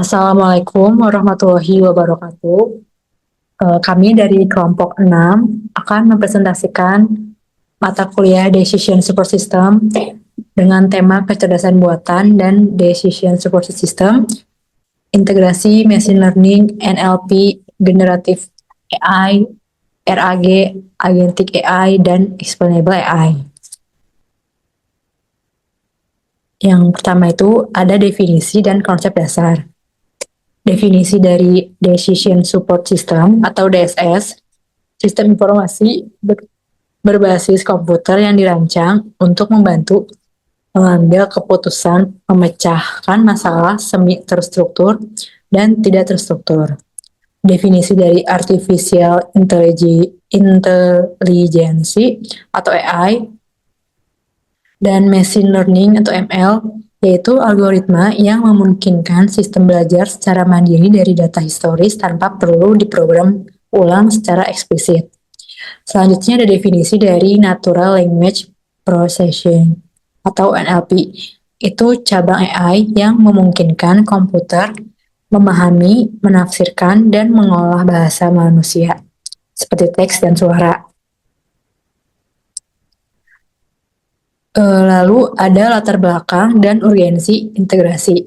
Assalamualaikum warahmatullahi wabarakatuh. Kami dari kelompok 6 akan mempresentasikan mata kuliah Decision Support System dengan tema kecerdasan buatan dan Decision Support System, integrasi Machine Learning, NLP, Generative AI, RAG, Agentic AI, dan Explainable AI. Yang pertama itu ada definisi dan konsep dasar. Definisi dari Decision Support System atau DSS, sistem informasi berbasis komputer yang dirancang untuk membantu mengambil keputusan memecahkan masalah semi terstruktur dan tidak terstruktur. Definisi dari Artificial Intelligence atau AI dan Machine Learning atau ML, yaitu algoritma yang memungkinkan sistem belajar secara mandiri dari data historis tanpa perlu diprogram ulang secara eksplisit. Selanjutnya ada definisi dari Natural Language Processing atau NLP. Itu cabang AI yang memungkinkan komputer memahami, menafsirkan, dan mengolah bahasa manusia, seperti teks dan suara. Lalu ada latar belakang dan urgensi integrasi.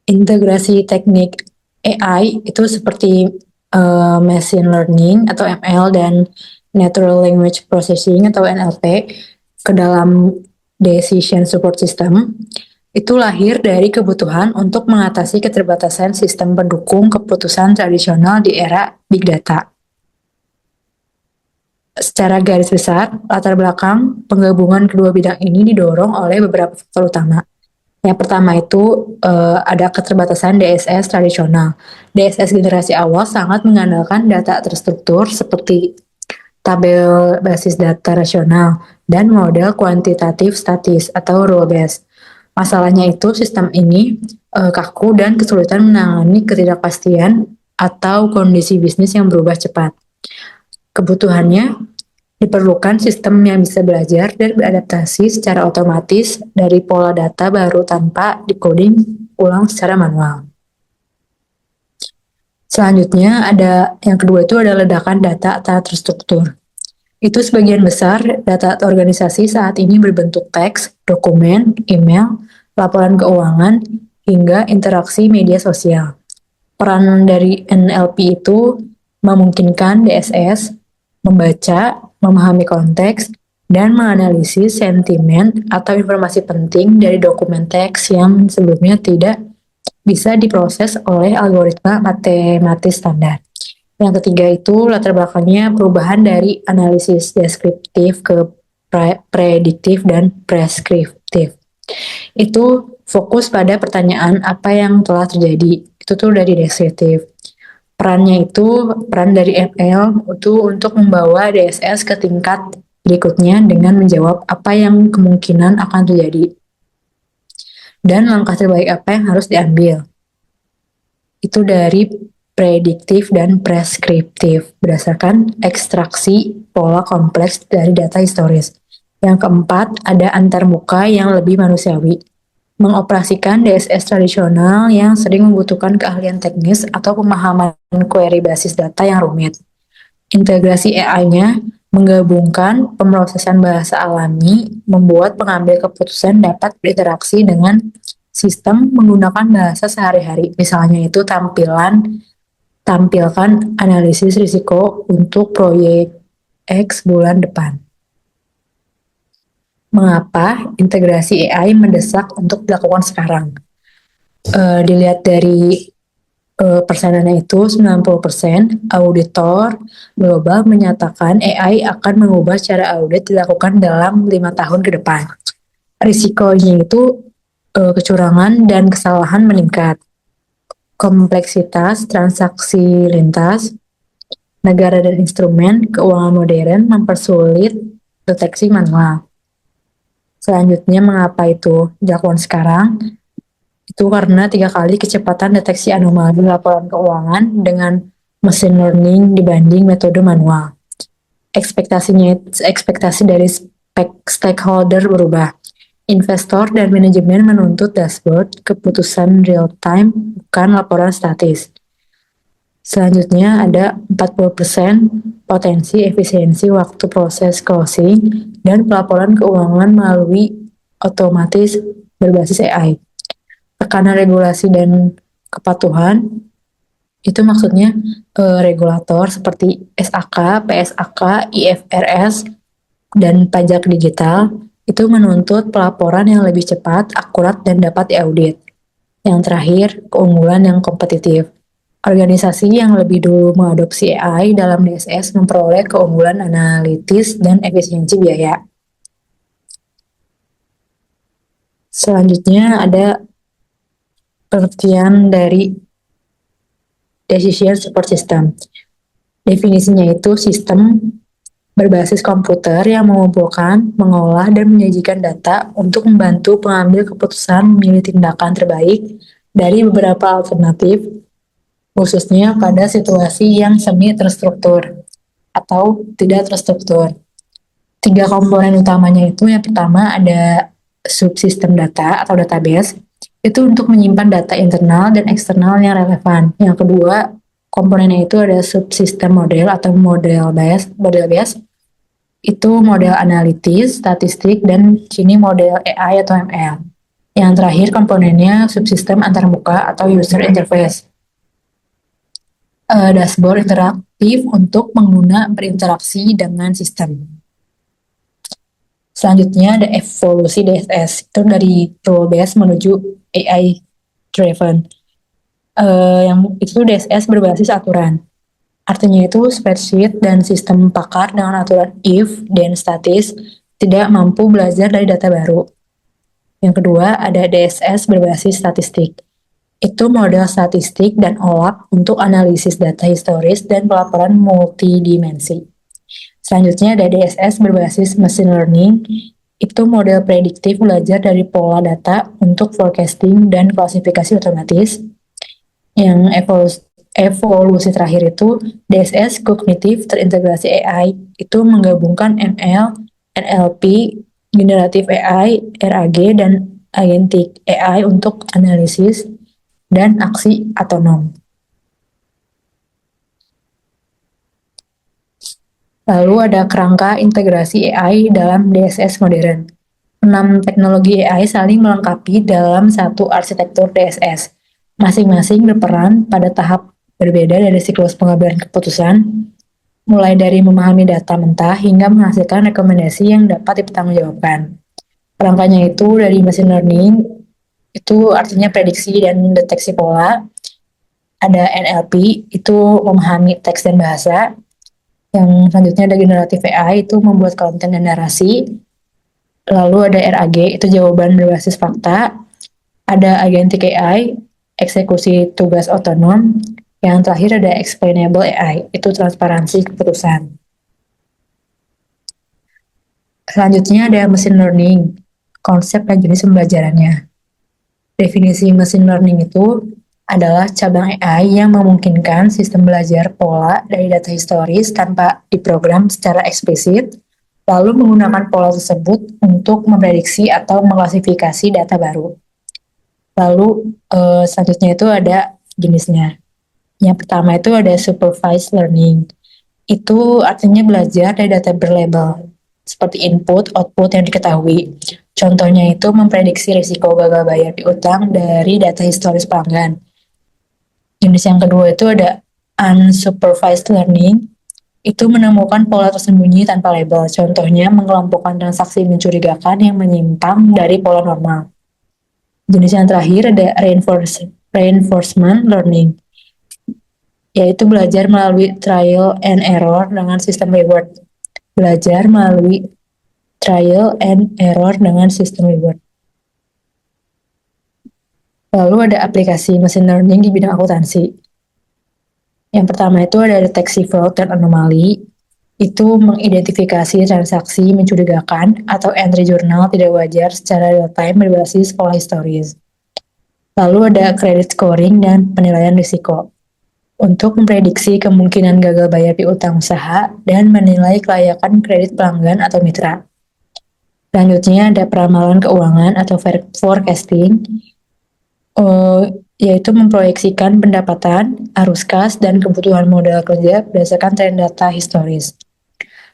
Integrasi teknik AI itu seperti machine learning atau ML dan natural language processing atau NLP ke dalam decision support system itu lahir dari kebutuhan untuk mengatasi keterbatasan sistem pendukung keputusan tradisional di era big data. Secara garis besar, latar belakang penggabungan kedua bidang ini didorong oleh beberapa faktor utama. Yang pertama itu ada keterbatasan DSS tradisional. DSS generasi awal sangat mengandalkan data terstruktur seperti tabel basis data rasional dan model kuantitatif statis atau rule based. Masalahnya itu sistem ini kaku dan kesulitan menangani ketidakpastian atau kondisi bisnis yang berubah cepat. Kebutuhannya diperlukan sistem yang bisa belajar dan beradaptasi secara otomatis dari pola data baru tanpa decoding ulang secara manual. Selanjutnya ada yang kedua itu ada ledakan data tak terstruktur. Itu sebagian besar data organisasi saat ini berbentuk teks, dokumen, email, laporan keuangan, hingga interaksi media sosial. Peran dari NLP itu memungkinkan DSS membaca, memahami konteks, dan menganalisis sentimen atau informasi penting dari dokumen teks yang sebelumnya tidak bisa diproses oleh algoritma matematis standar. Yang ketiga itu latar belakangnya perubahan dari analisis deskriptif ke prediktif dan preskriptif. Itu fokus pada pertanyaan apa yang telah terjadi. Itu tuh dari deskriptif. Perannya itu, peran dari ML itu untuk membawa DSS ke tingkat berikutnya dengan menjawab apa yang kemungkinan akan terjadi. Dan langkah terbaik apa yang harus diambil. Itu dari prediktif dan preskriptif berdasarkan ekstraksi pola kompleks dari data historis. Yang keempat, ada antarmuka yang lebih manusiawi. Mengoperasikan DSS tradisional yang sering membutuhkan keahlian teknis atau pemahaman query basis data yang rumit. Integrasi AI-nya menggabungkan pemrosesan bahasa alami, membuat pengambil keputusan dapat berinteraksi dengan sistem menggunakan bahasa sehari-hari. Misalnya itu tampilkan analisis risiko untuk proyek X bulan depan. Mengapa integrasi AI mendesak untuk dilakukan sekarang? Dilihat dari persenannya itu 90%, auditor global menyatakan AI akan mengubah cara audit dilakukan dalam 5 tahun ke depan. Risikonya itu kecurangan dan kesalahan meningkat. Kompleksitas transaksi lintas, negara dan instrumen keuangan modern mempersulit deteksi manual. Selanjutnya, mengapa itu dilakukan sekarang? Itu karena 3 kali kecepatan deteksi anomali laporan keuangan dengan machine learning dibanding metode manual. Ekspektasi dari stakeholder berubah. Investor dan manajemen menuntut dashboard keputusan real-time, bukan laporan statis. Selanjutnya ada 40% potensi efisiensi waktu proses closing dan pelaporan keuangan melalui otomatis berbasis AI. Tekanan regulasi dan kepatuhan itu maksudnya regulator seperti SAK, PSAK, IFRS, dan pajak digital itu menuntut pelaporan yang lebih cepat, akurat, dan dapat diaudit. Yang terakhir, keunggulan yang kompetitif. Organisasi yang lebih dulu mengadopsi AI dalam DSS memperoleh keunggulan analitis dan efisiensi biaya. Selanjutnya ada pengertian dari Decision Support System. Definisinya itu sistem berbasis komputer yang mengumpulkan, mengolah, dan menyajikan data untuk membantu pengambil keputusan memilih tindakan terbaik dari beberapa alternatif, khususnya pada situasi yang semi terstruktur atau tidak terstruktur. 3 komponen utamanya itu, yang pertama ada subsistem data atau database, itu untuk menyimpan data internal dan eksternal yang relevan. Yang kedua, komponennya itu ada subsistem model atau model base, itu model analitis, statistik, dan kini model AI atau ML. Yang terakhir komponennya subsistem antarmuka atau user interface. Dashboard interaktif untuk pengguna berinteraksi dengan sistem. Selanjutnya ada evolusi DSS, itu dari rule based menuju AI driven. Yang itu DSS berbasis aturan. Artinya itu spreadsheet dan sistem pakar dengan aturan if, then statis tidak mampu belajar dari data baru. Yang kedua ada DSS berbasis statistik. Itu model statistik dan OLAP untuk analisis data historis dan pelaporan multidimensi. Selanjutnya ada DSS berbasis machine learning. Itu model prediktif belajar dari pola data untuk forecasting dan klasifikasi otomatis. Yang evolusi terakhir itu DSS kognitif terintegrasi AI, itu menggabungkan ML, NLP, generatif AI, RAG, dan agentic AI untuk analisis dan aksi otonom. Lalu ada kerangka integrasi AI dalam DSS modern. 6 teknologi AI saling melengkapi dalam satu arsitektur DSS. Masing-masing berperan pada tahap berbeda dari siklus pengambilan keputusan, mulai dari memahami data mentah hingga menghasilkan rekomendasi yang dapat dipertanggungjawabkan. Kerangkanya itu dari machine learning, itu artinya prediksi dan deteksi pola. Ada NLP, itu memahami teks dan bahasa. Yang selanjutnya ada generatif AI, itu membuat konten dan narasi. Lalu ada RAG, itu jawaban berbasis fakta. Ada agentic AI, eksekusi tugas otonom. Yang terakhir ada explainable AI, itu transparansi keputusan. Selanjutnya ada machine learning, konsep dan jenis pembelajarannya. Definisi machine learning itu adalah cabang AI yang memungkinkan sistem belajar pola dari data historis tanpa diprogram secara eksplisit, lalu menggunakan pola tersebut untuk memprediksi atau mengklasifikasi data baru. Lalu selanjutnya itu ada jenisnya. Yang pertama itu ada supervised learning. Itu artinya belajar dari data berlabel, seperti input, output yang diketahui. Contohnya itu memprediksi risiko gagal bayar piutang dari data historis pelanggan. Jenis yang kedua itu ada unsupervised learning. Itu menemukan pola tersembunyi tanpa label. Contohnya mengelompokkan transaksi mencurigakan yang menyimpang dari pola normal. Jenis yang terakhir ada reinforcement learning, yaitu belajar melalui trial and error dengan sistem reward. Belajar melalui trial and error dengan sistem reward. Lalu ada aplikasi machine learning di bidang akuntansi. Yang pertama itu ada deteksi fraud dan anomali. Itu mengidentifikasi transaksi mencurigakan atau entry jurnal tidak wajar secara real time berbasis pola historis. Lalu ada credit scoring dan penilaian risiko, untuk memprediksi kemungkinan gagal bayar piutang usaha dan menilai kelayakan kredit pelanggan atau mitra. Selanjutnya ada peramalan keuangan atau forecasting, yaitu memproyeksikan pendapatan, arus kas, dan kebutuhan modal kerja berdasarkan tren data historis.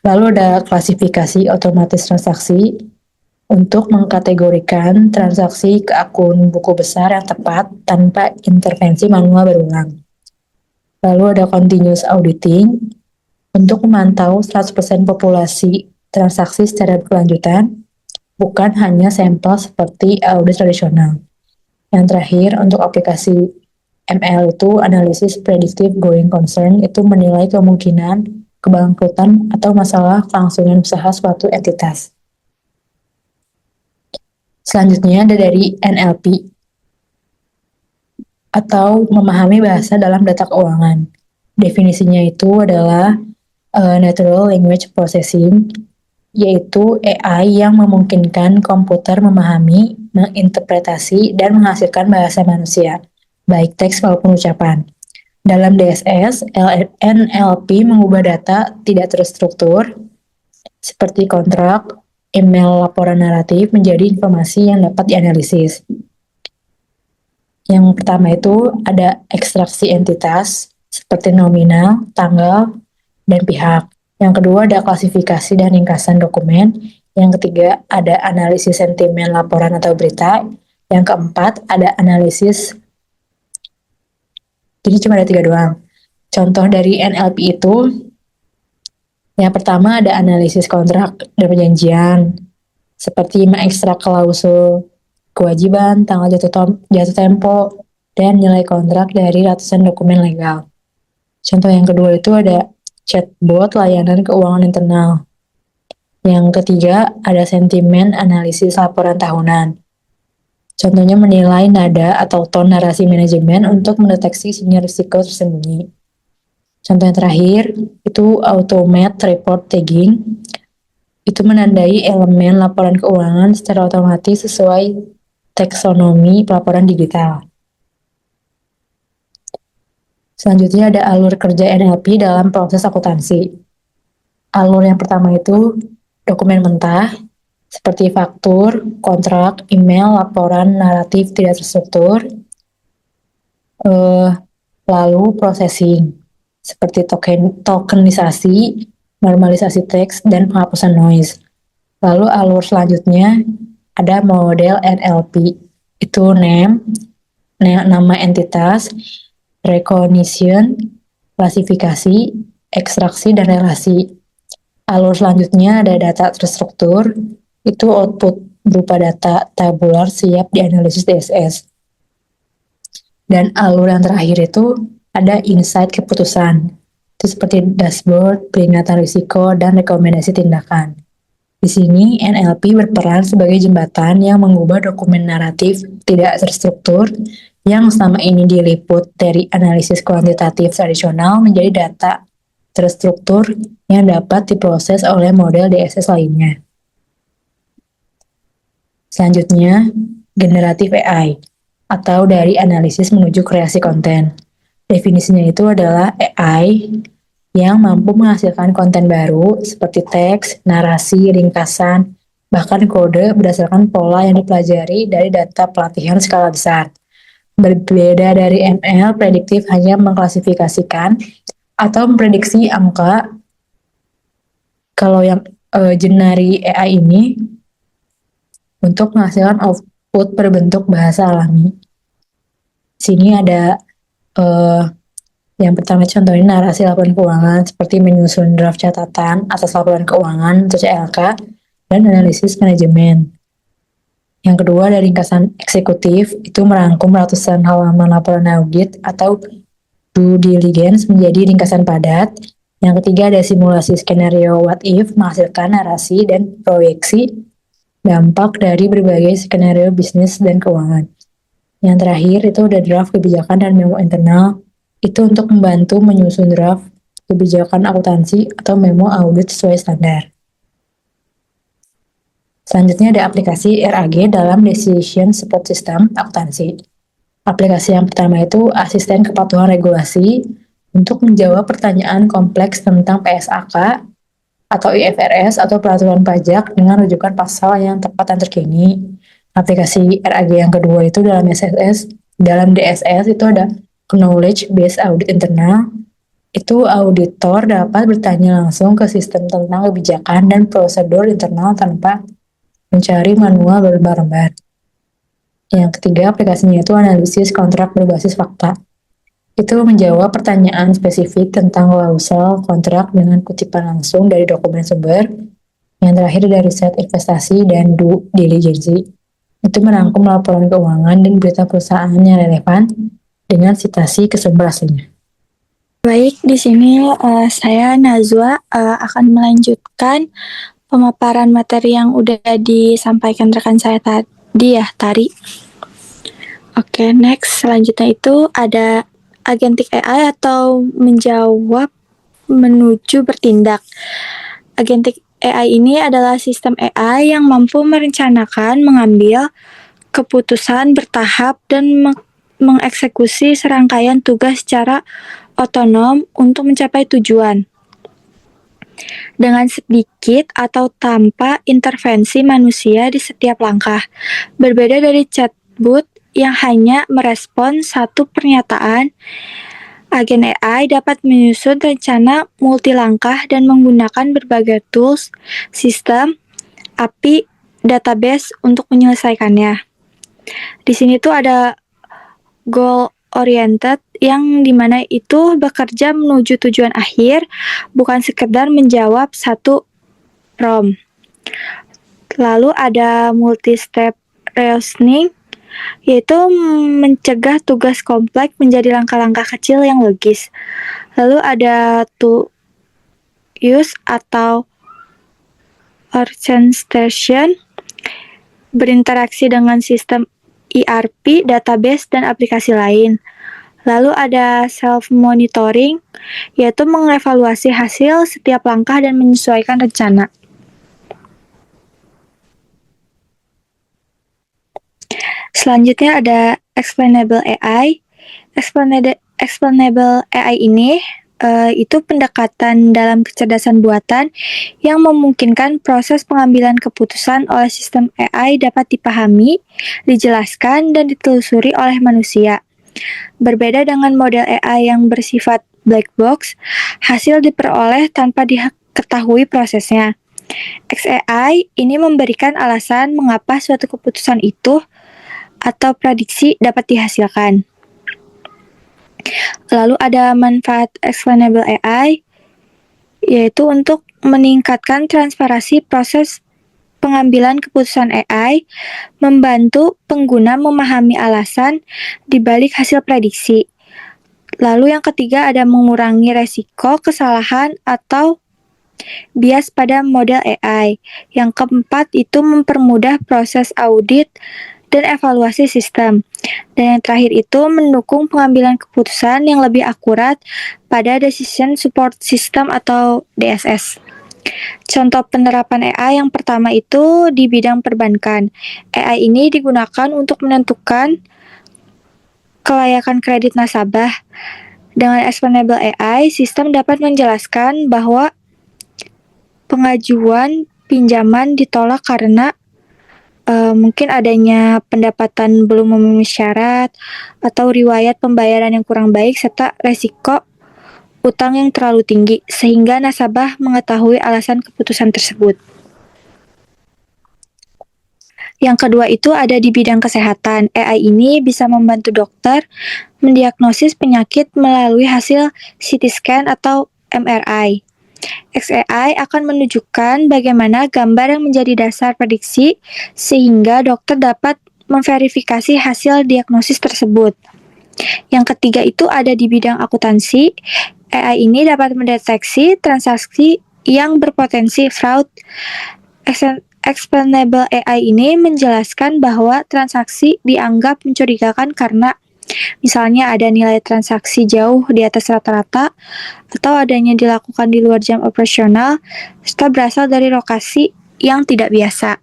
Lalu ada klasifikasi otomatis transaksi untuk mengkategorikan transaksi ke akun buku besar yang tepat tanpa intervensi manual berulang. Lalu ada continuous auditing untuk memantau 100% populasi transaksi secara berkelanjutan, bukan hanya sampel seperti audit tradisional. Yang terakhir, untuk aplikasi ML itu analisis predictive going concern, itu menilai kemungkinan kebangkrutan atau masalah kelangsungan usaha suatu entitas. Selanjutnya ada dari NLP atau memahami bahasa dalam data keuangan. Definisinya itu adalah Natural Language Processing, yaitu AI yang memungkinkan komputer memahami, menginterpretasi, dan menghasilkan bahasa manusia, baik teks maupun ucapan. Dalam DSS, NLP mengubah data tidak terstruktur, seperti kontrak, email, laporan naratif, menjadi informasi yang dapat dianalisis. Yang pertama itu ada ekstraksi entitas, seperti nominal, tanggal, dan pihak. Yang kedua ada klasifikasi dan ringkasan dokumen. Yang ketiga ada analisis sentimen laporan atau berita. Yang keempat ada analisis. Jadi cuma ada 3 doang. Contoh dari NLP itu, yang pertama ada analisis kontrak dan perjanjian, seperti mengekstrak klausul kewajiban, tanggal jatuh tempo, dan nilai kontrak dari ratusan dokumen legal. Contoh yang kedua itu ada chatbot layanan keuangan internal. Yang ketiga ada sentimen analisis laporan tahunan. Contohnya menilai nada atau tone narasi manajemen untuk mendeteksi sinyal risiko tersembunyi. Contoh yang terakhir itu automate report tagging. Itu menandai elemen laporan keuangan secara otomatis sesuai taksonomi pelaporan digital. Selanjutnya ada alur kerja NLP dalam proses akuntansi. Alur yang pertama itu dokumen mentah, seperti faktur, kontrak, email, laporan, naratif tidak terstruktur. Lalu processing, seperti tokenisasi, normalisasi teks, dan penghapusan noise. Lalu alur selanjutnya ada model NLP, itu name, nama entitas, recognition, klasifikasi, ekstraksi, dan relasi. Alur selanjutnya ada data terstruktur, itu output berupa data tabular siap dianalisis DSS. Dan alur yang terakhir itu ada insight keputusan, itu seperti dashboard, peringatan risiko, dan rekomendasi tindakan. Di sini NLP berperan sebagai jembatan yang mengubah dokumen naratif tidak terstruktur yang selama ini diliput dari analisis kuantitatif tradisional menjadi data terstruktur yang dapat diproses oleh model DSS lainnya. Selanjutnya, generatif AI atau dari analisis menuju kreasi konten. Definisinya itu adalah AI yang mampu menghasilkan konten baru seperti teks, narasi, ringkasan, bahkan kode berdasarkan pola yang dipelajari dari data pelatihan skala besar. Berbeda dari ML, prediktif hanya mengklasifikasikan atau memprediksi angka. Kalau yang Genari AI ini untuk menghasilkan output berbentuk bahasa alami. Di sini ada yang pertama contohnya narasi laporan keuangan seperti menyusun draft catatan atas laporan keuangan atau CLK dan analisis manajemen. Yang kedua ada ringkasan eksekutif, itu merangkum ratusan halaman laporan audit atau due diligence menjadi ringkasan padat. Yang ketiga ada simulasi skenario what if, menghasilkan narasi dan proyeksi dampak dari berbagai skenario bisnis dan keuangan. Yang terakhir itu ada draft kebijakan dan memo internal, itu untuk membantu menyusun draft kebijakan akuntansi atau memo audit sesuai standar. Selanjutnya ada aplikasi RAG dalam Decision Support System akuntansi. Aplikasi yang pertama itu asisten kepatuhan regulasi untuk menjawab pertanyaan kompleks tentang PSAK atau IFRS atau peraturan pajak dengan rujukan pasal yang tepat dan terkini. Aplikasi RAG yang kedua itu dalam DSS itu ada Knowledge Based Audit Internal. Itu auditor dapat bertanya langsung ke sistem tentang kebijakan dan prosedur internal tanpa mencari manual berlembar-lembar. Yang ketiga, aplikasinya itu analisis kontrak berbasis fakta. Itu menjawab pertanyaan spesifik tentang klausul kontrak dengan kutipan langsung dari dokumen sumber. Yang terakhir dari riset investasi dan due diligence. Itu merangkum laporan keuangan dan berita perusahaan yang relevan dengan citasi ke sumber aslinya. Baik, di sini saya Nazwa akan melanjutkan pemaparan materi yang udah disampaikan rekan saya tadi ya, Tari. Oke, next. Selanjutnya itu ada agentic AI atau menjawab menuju bertindak. Agentic AI ini adalah sistem AI yang mampu merencanakan, mengambil keputusan bertahap, dan mengeksekusi serangkaian tugas secara otonom untuk mencapai tujuan. Dengan sedikit atau tanpa intervensi manusia di setiap langkah. Berbeda dari chatbot yang hanya merespon satu pernyataan, agen AI dapat menyusun rencana multilangkah dan menggunakan berbagai tools, sistem, API, database untuk menyelesaikannya. Di sini tuh ada goal oriented yang dimana itu bekerja menuju tujuan akhir, bukan sekedar menjawab satu prompt. Lalu ada multi-step reasoning, yaitu mencegah tugas kompleks menjadi langkah-langkah kecil yang logis. Lalu ada to use atau orchestration, berinteraksi dengan sistem ERP, database, dan aplikasi lain. Lalu ada self-monitoring, yaitu mengevaluasi hasil setiap langkah dan menyesuaikan rencana. Selanjutnya ada explainable AI. Explainable AI ini itu pendekatan dalam kecerdasan buatan yang memungkinkan proses pengambilan keputusan oleh sistem AI dapat dipahami, dijelaskan, dan ditelusuri oleh manusia. Berbeda dengan model AI yang bersifat black box, hasil diperoleh tanpa diketahui prosesnya. XAI ini memberikan alasan mengapa suatu keputusan itu atau prediksi dapat dihasilkan. Lalu ada manfaat explainable AI, yaitu untuk meningkatkan transparansi proses pengambilan keputusan AI, membantu pengguna memahami alasan di balik hasil prediksi. Lalu yang ketiga ada mengurangi resiko kesalahan atau bias pada model AI. Yang keempat itu mempermudah proses audit dan evaluasi sistem. Dan yang terakhir itu mendukung pengambilan keputusan yang lebih akurat pada Decision Support System atau DSS. Contoh penerapan AI yang pertama itu di bidang perbankan. AI ini digunakan untuk menentukan kelayakan kredit nasabah. Dengan explainable AI, sistem dapat menjelaskan bahwa pengajuan pinjaman ditolak karena mungkin adanya pendapatan belum memenuhi syarat, atau riwayat pembayaran yang kurang baik, serta resiko utang yang terlalu tinggi, sehingga nasabah mengetahui alasan keputusan tersebut. Yang kedua itu ada di bidang kesehatan. AI ini bisa membantu dokter mendiagnosis penyakit melalui hasil CT scan atau MRI. XAI akan menunjukkan bagaimana gambar yang menjadi dasar prediksi sehingga dokter dapat memverifikasi hasil diagnosis tersebut. Yang ketiga itu ada di bidang akuntansi. AI ini dapat mendeteksi transaksi yang berpotensi fraud. Explainable AI ini menjelaskan bahwa transaksi dianggap mencurigakan karena misalnya ada nilai transaksi jauh di atas rata-rata, atau adanya dilakukan di luar jam operasional, serta berasal dari lokasi yang tidak biasa.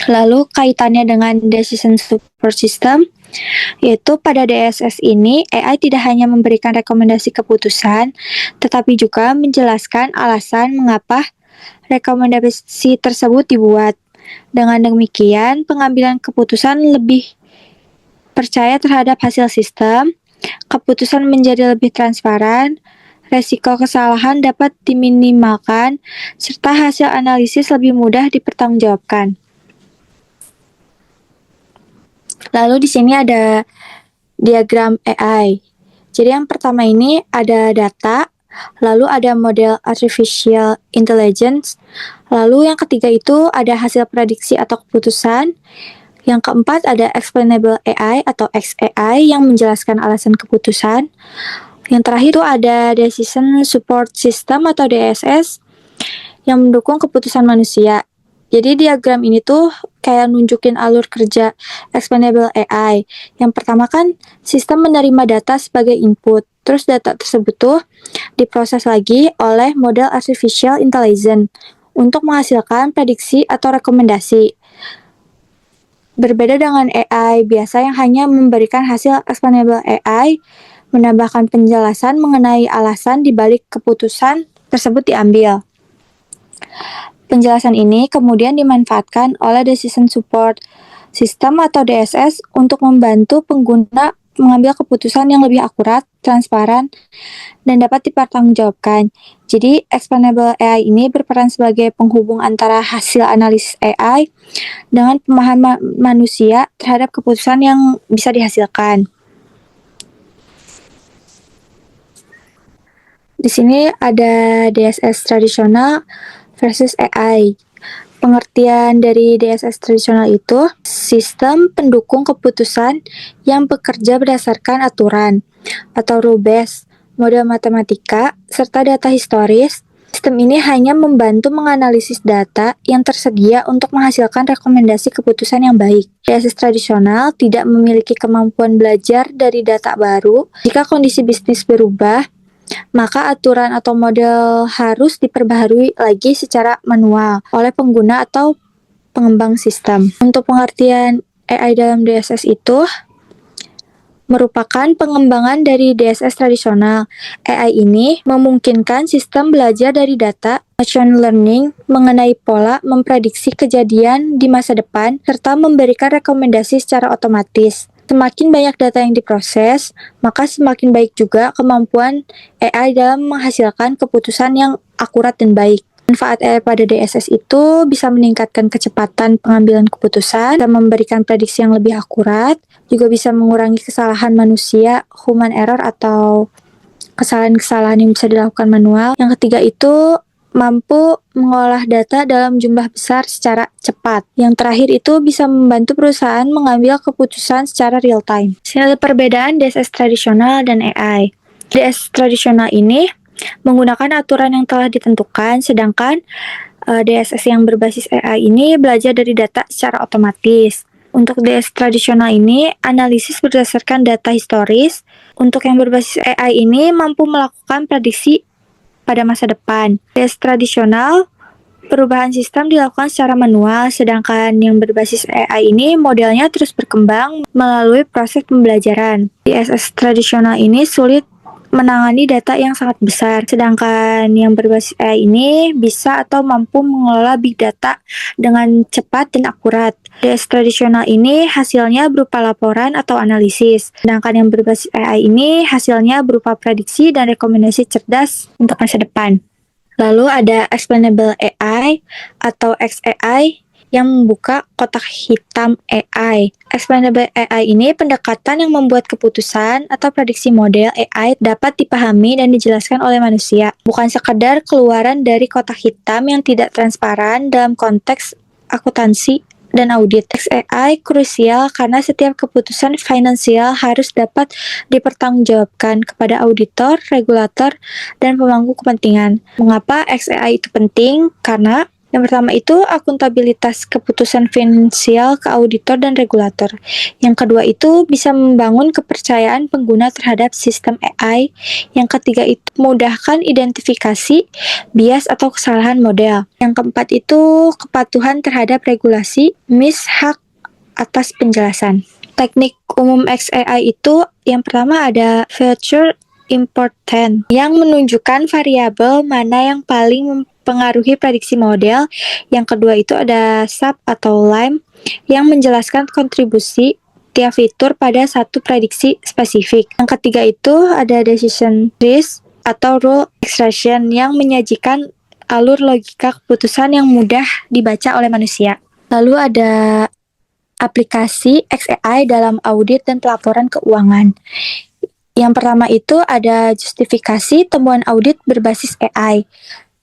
Lalu kaitannya dengan Decision Support System, Yaitu pada DSS ini, AI tidak hanya memberikan rekomendasi keputusan, tetapi juga menjelaskan alasan mengapa rekomendasi tersebut dibuat. Dengan demikian, pengambilan keputusan lebih percaya terhadap hasil sistem, keputusan menjadi lebih transparan, resiko kesalahan dapat diminimalkan, serta hasil analisis lebih mudah dipertanggungjawabkan. Lalu di sini ada diagram AI. Jadi yang pertama ini ada data, lalu ada model artificial intelligence, lalu yang ketiga itu ada hasil prediksi atau keputusan, yang keempat ada explainable AI atau XAI yang menjelaskan alasan keputusan, yang terakhir itu ada decision support system atau DSS yang mendukung keputusan manusia. Jadi diagram ini tuh kayak nunjukin alur kerja explainable AI. Yang pertama kan sistem menerima data sebagai input. Terus data tersebut tuh diproses lagi oleh model artificial intelligence untuk menghasilkan prediksi atau rekomendasi. Berbeda dengan AI biasa yang hanya memberikan hasil explainable AI, menambahkan penjelasan mengenai alasan di balik keputusan tersebut diambil. Penjelasan ini kemudian dimanfaatkan oleh Decision Support System atau DSS untuk membantu pengguna mengambil keputusan yang lebih akurat, transparan, dan dapat dipertanggungjawabkan. Jadi, Explainable AI ini berperan sebagai penghubung antara hasil analisis AI dengan pemahaman manusia terhadap keputusan yang bisa dihasilkan. Di sini ada DSS tradisional versus AI. Pengertian dari DSS tradisional itu sistem pendukung keputusan yang bekerja berdasarkan aturan atau rule-based, model matematika, serta data historis. Sistem ini hanya membantu menganalisis data yang tersedia untuk menghasilkan rekomendasi keputusan yang baik. DSS tradisional tidak memiliki kemampuan belajar dari data baru. Jika kondisi bisnis berubah, maka aturan atau model harus diperbaharui lagi secara manual oleh pengguna atau pengembang sistem. Untuk pengertian AI dalam DSS itu merupakan pengembangan dari DSS tradisional. AI ini memungkinkan sistem belajar dari data, machine learning mengenai pola, memprediksi kejadian di masa depan, serta memberikan rekomendasi secara otomatis. Semakin banyak data yang diproses, maka semakin baik juga kemampuan AI dalam menghasilkan keputusan yang akurat dan baik. Manfaat AI pada DSS itu bisa meningkatkan kecepatan pengambilan keputusan, bisa memberikan prediksi yang lebih akurat, juga bisa mengurangi kesalahan manusia, human error atau kesalahan-kesalahan yang bisa dilakukan manual. Yang ketiga itu mampu mengolah data dalam jumlah besar secara cepat. Yang terakhir itu bisa membantu perusahaan mengambil keputusan secara real time. Sini ada perbedaan DSS tradisional dan AI. DSS tradisional ini menggunakan aturan yang telah ditentukan, sedangkan DSS yang berbasis AI ini belajar dari data secara otomatis. Untuk DSS tradisional ini, analisis berdasarkan data historis. Untuk yang berbasis AI ini mampu melakukan prediksi pada masa depan. DSS tradisional, perubahan sistem dilakukan secara manual, sedangkan yang berbasis AI ini modelnya terus berkembang melalui proses pembelajaran. DSS tradisional ini sulit menangani data yang sangat besar, sedangkan yang berbasis AI ini bisa atau mampu mengelola big data dengan cepat dan akurat. DSS tradisional ini hasilnya berupa laporan atau analisis, sedangkan yang berbasis AI ini hasilnya berupa prediksi dan rekomendasi cerdas untuk masa depan. Lalu ada Explainable AI atau XAI yang membuka kotak hitam AI. Explainable AI ini pendekatan yang membuat keputusan atau prediksi model AI dapat dipahami dan dijelaskan oleh manusia, bukan sekedar keluaran dari kotak hitam yang tidak transparan dalam konteks akuntansi dan audit. XAI krusial karena setiap keputusan finansial harus dapat dipertanggungjawabkan kepada auditor, regulator, dan pemangku kepentingan. Mengapa XAI itu penting? Karena yang pertama itu akuntabilitas keputusan finansial ke auditor dan regulator. Yang kedua itu bisa membangun kepercayaan pengguna terhadap sistem AI. Yang ketiga itu memudahkan identifikasi bias atau kesalahan model. Yang keempat itu kepatuhan terhadap regulasi, hak atas penjelasan. Teknik umum XAI itu yang pertama ada feature important yang menunjukkan variabel mana yang paling mempengaruhi prediksi model. Yang kedua itu ada sub atau lime yang menjelaskan kontribusi tiap fitur pada satu prediksi spesifik. Yang ketiga itu ada decision trees atau rule extraction yang menyajikan alur logika keputusan yang mudah dibaca oleh manusia. Lalu ada aplikasi XAI dalam audit dan pelaporan keuangan. Yang pertama itu ada justifikasi temuan audit berbasis AI.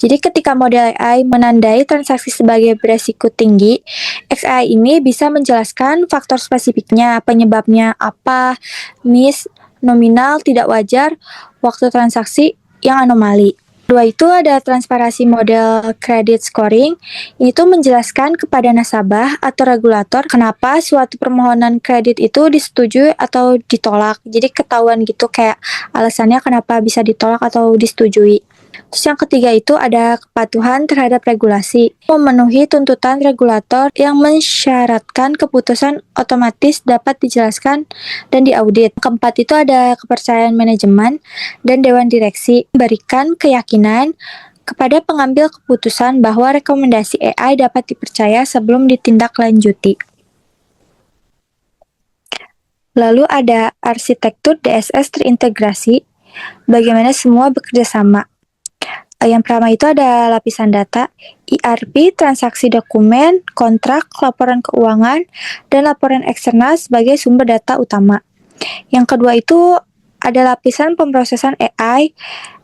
Jadi ketika model AI menandai transaksi sebagai beresiko tinggi, XAI ini bisa menjelaskan faktor spesifiknya, penyebabnya apa, miss, nominal, tidak wajar, waktu transaksi yang anomali. Kedua itu ada transparansi model credit scoring. Ini tuh menjelaskan kepada nasabah atau regulator kenapa suatu permohonan kredit itu disetujui atau ditolak. Jadi ketahuan gitu kayak alasannya kenapa bisa ditolak atau disetujui. Terus yang ketiga itu ada kepatuhan terhadap regulasi, memenuhi tuntutan regulator yang mensyaratkan keputusan otomatis dapat dijelaskan dan diaudit. Keempat itu ada kepercayaan manajemen dan dewan direksi, memberikan keyakinan kepada pengambil keputusan bahwa rekomendasi AI dapat dipercaya sebelum ditindaklanjuti. Lalu ada arsitektur DSS terintegrasi, bagaimana semua bekerja sama. Yang pertama itu ada lapisan data, ERP, transaksi dokumen, kontrak, laporan keuangan, dan laporan eksternal sebagai sumber data utama. Yang kedua itu ada lapisan pemrosesan AI,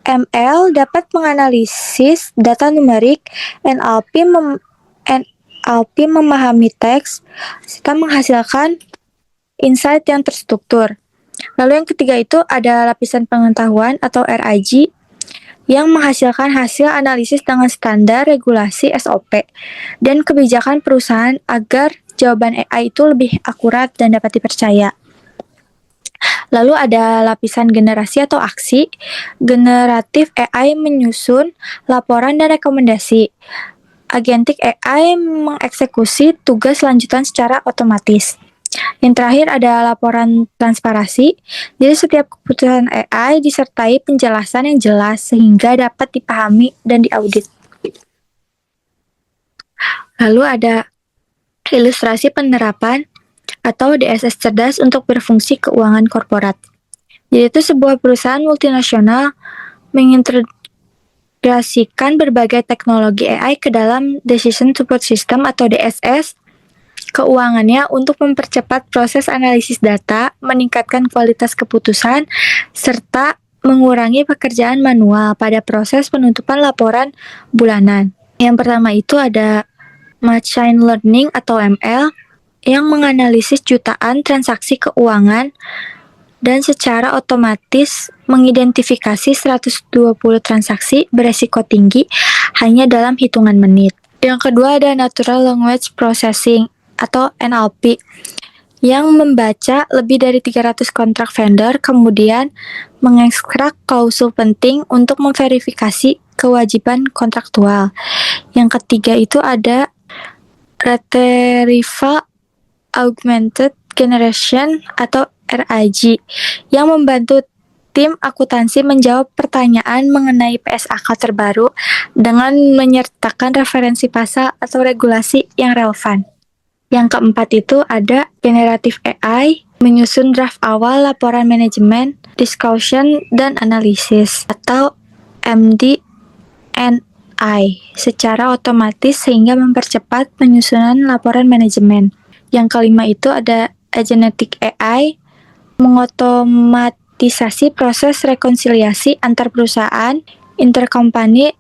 ML dapat menganalisis data numerik, NLP memahami teks, serta menghasilkan insight yang terstruktur. Lalu yang ketiga itu ada lapisan pengetahuan atau RIG, yang menghasilkan hasil analisis dengan standar regulasi SOP dan kebijakan perusahaan agar jawaban AI itu lebih akurat dan dapat dipercaya. Lalu ada lapisan generasi atau aksi. Generatif AI menyusun laporan dan rekomendasi. Agentic AI mengeksekusi tugas lanjutan secara otomatis. Yang terakhir ada laporan transparansi. Jadi setiap keputusan AI disertai penjelasan yang jelas sehingga dapat dipahami dan diaudit. Lalu ada ilustrasi penerapan atau DSS cerdas untuk berfungsi keuangan korporat. Jadi itu sebuah perusahaan multinasional mengintegrasikan berbagai teknologi AI ke dalam Decision Support System atau DSS keuangannya untuk mempercepat proses analisis data, meningkatkan kualitas keputusan, serta mengurangi pekerjaan manual pada proses penutupan laporan bulanan. Yang pertama itu ada Machine Learning atau ML yang menganalisis jutaan transaksi keuangan dan secara otomatis mengidentifikasi 120 transaksi beresiko tinggi hanya dalam hitungan menit. Yang kedua ada Natural Language Processing atau NLP yang membaca lebih dari 300 kontrak vendor kemudian mengekstrak klausul penting untuk memverifikasi kewajiban kontraktual. Yang ketiga itu ada Retrieval Augmented Generation atau RAG yang membantu tim akuntansi menjawab pertanyaan mengenai PSAK terbaru dengan menyertakan referensi pasal atau regulasi yang relevan. Yang keempat itu ada Generative AI, menyusun draft awal laporan manajemen, discussion, dan analisis atau MD&I secara otomatis sehingga mempercepat penyusunan laporan manajemen. Yang kelima itu ada Agentic AI, mengotomatisasi proses rekonsiliasi antar perusahaan, intercompany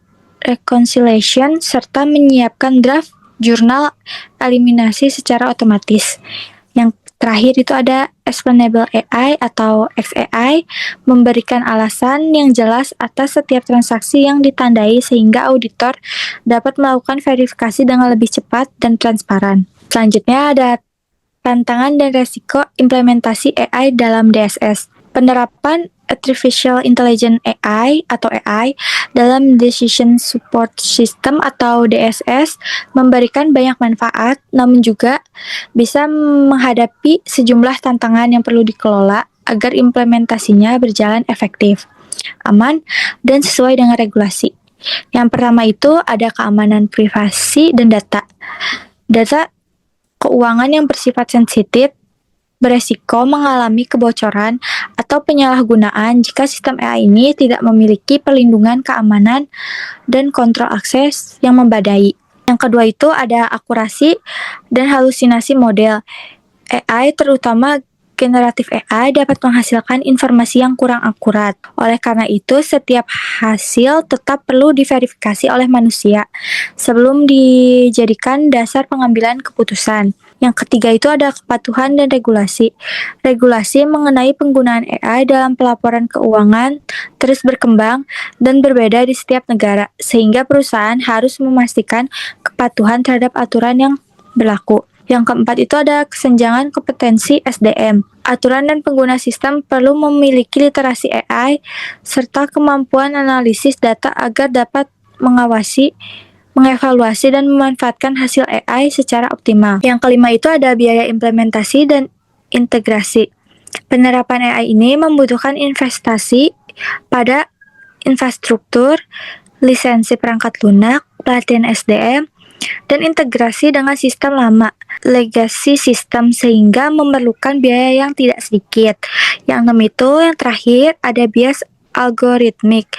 reconciliation, serta menyiapkan draft jurnal eliminasi secara otomatis. Yang terakhir itu ada Explainable AI atau XAI, memberikan alasan yang jelas atas setiap transaksi yang ditandai sehingga auditor dapat melakukan verifikasi dengan lebih cepat dan transparan. Selanjutnya ada tantangan dan resiko implementasi AI dalam DSS. Penerapan Artificial Intelligence AI atau AI dalam Decision Support System atau DSS memberikan banyak manfaat, namun juga bisa menghadapi sejumlah tantangan yang perlu dikelola agar implementasinya berjalan efektif, aman, dan sesuai dengan regulasi. Yang pertama itu ada keamanan privasi dan data. Data keuangan yang bersifat sensitif beresiko mengalami kebocoran atau penyalahgunaan jika sistem AI ini tidak memiliki perlindungan keamanan dan kontrol akses yang memadai. Yang kedua itu ada akurasi dan halusinasi model. AI, terutama generatif AI, dapat menghasilkan informasi yang kurang akurat. Oleh karena itu, setiap hasil tetap perlu diverifikasi oleh manusia sebelum dijadikan dasar pengambilan keputusan. Yang ketiga itu ada kepatuhan dan regulasi. Regulasi mengenai penggunaan AI dalam pelaporan keuangan terus berkembang dan berbeda di setiap negara, sehingga perusahaan harus memastikan kepatuhan terhadap aturan yang berlaku. Yang keempat itu ada kesenjangan kompetensi SDM. Aturan dan pengguna sistem perlu memiliki literasi AI serta kemampuan analisis data agar dapat mengawasi, mengevaluasi, dan memanfaatkan hasil AI secara optimal. Yang kelima itu ada biaya implementasi dan integrasi. Penerapan AI ini membutuhkan investasi pada infrastruktur, lisensi perangkat lunak, pelatihan SDM, dan integrasi dengan sistem lama, legacy system, sehingga memerlukan biaya yang tidak sedikit. Yang enam itu, yang terakhir, ada bias algoritmik.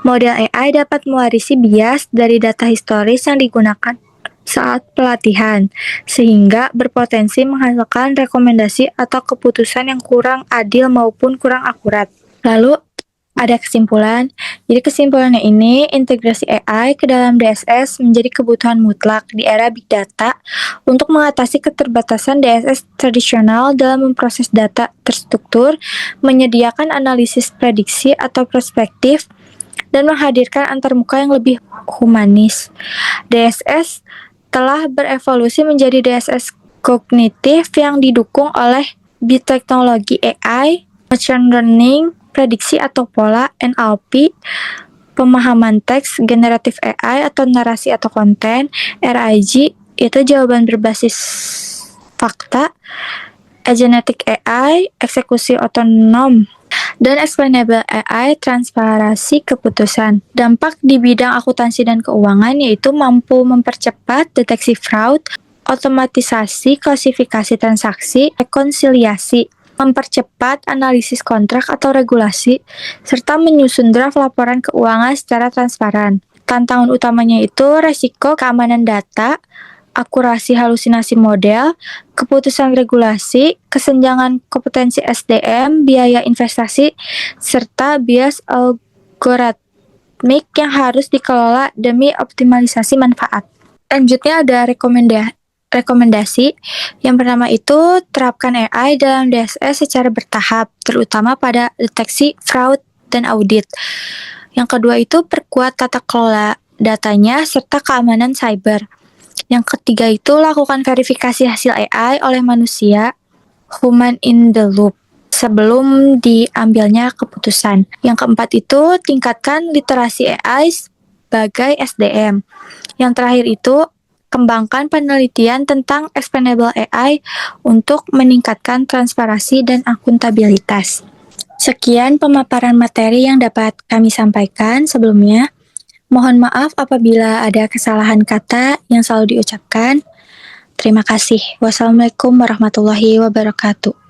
Model AI dapat mewarisi bias dari data historis yang digunakan saat pelatihan, sehingga berpotensi menghasilkan rekomendasi atau keputusan yang kurang adil maupun kurang akurat. Lalu, ada kesimpulan. Jadi kesimpulannya ini, integrasi AI ke dalam DSS menjadi kebutuhan mutlak di era Big Data untuk mengatasi keterbatasan DSS tradisional dalam memproses data terstruktur, menyediakan analisis prediksi atau perspektif, dan menghadirkan antarmuka yang lebih humanis. DSS telah berevolusi menjadi DSS kognitif yang didukung oleh teknologi AI, machine learning, prediksi atau pola, NLP, pemahaman teks, generatif AI atau narasi atau konten, RAG, itu jawaban berbasis fakta, agentic AI, eksekusi otonom, dan explainable AI, transparansi keputusan. Dampak di bidang akuntansi dan keuangan yaitu mampu mempercepat deteksi fraud, otomatisasi klasifikasi transaksi, rekonsiliasi, mempercepat analisis kontrak atau regulasi, serta menyusun draft laporan keuangan secara transparan. Tantangan utamanya itu resiko keamanan data, akurasi halusinasi model, keputusan regulasi, kesenjangan kompetensi SDM, biaya investasi, serta bias algoritmik yang harus dikelola demi optimalisasi manfaat. Selanjutnya ada rekomendasi. Yang pertama itu, terapkan AI dalam DSS secara bertahap, terutama pada deteksi fraud dan audit. Yang kedua itu, perkuat tata kelola datanya serta keamanan cyber. Yang ketiga itu, lakukan verifikasi hasil AI oleh manusia, human in the loop, sebelum diambilnya keputusan. Yang keempat itu, tingkatkan literasi AI sebagai SDM. Yang terakhir itu, kembangkan penelitian tentang explainable AI untuk meningkatkan transparansi dan akuntabilitas. Sekian pemaparan materi yang dapat kami sampaikan sebelumnya. Mohon maaf apabila ada kesalahan kata yang selalu diucapkan. Terima kasih. Wassalamualaikum warahmatullahi wabarakatuh.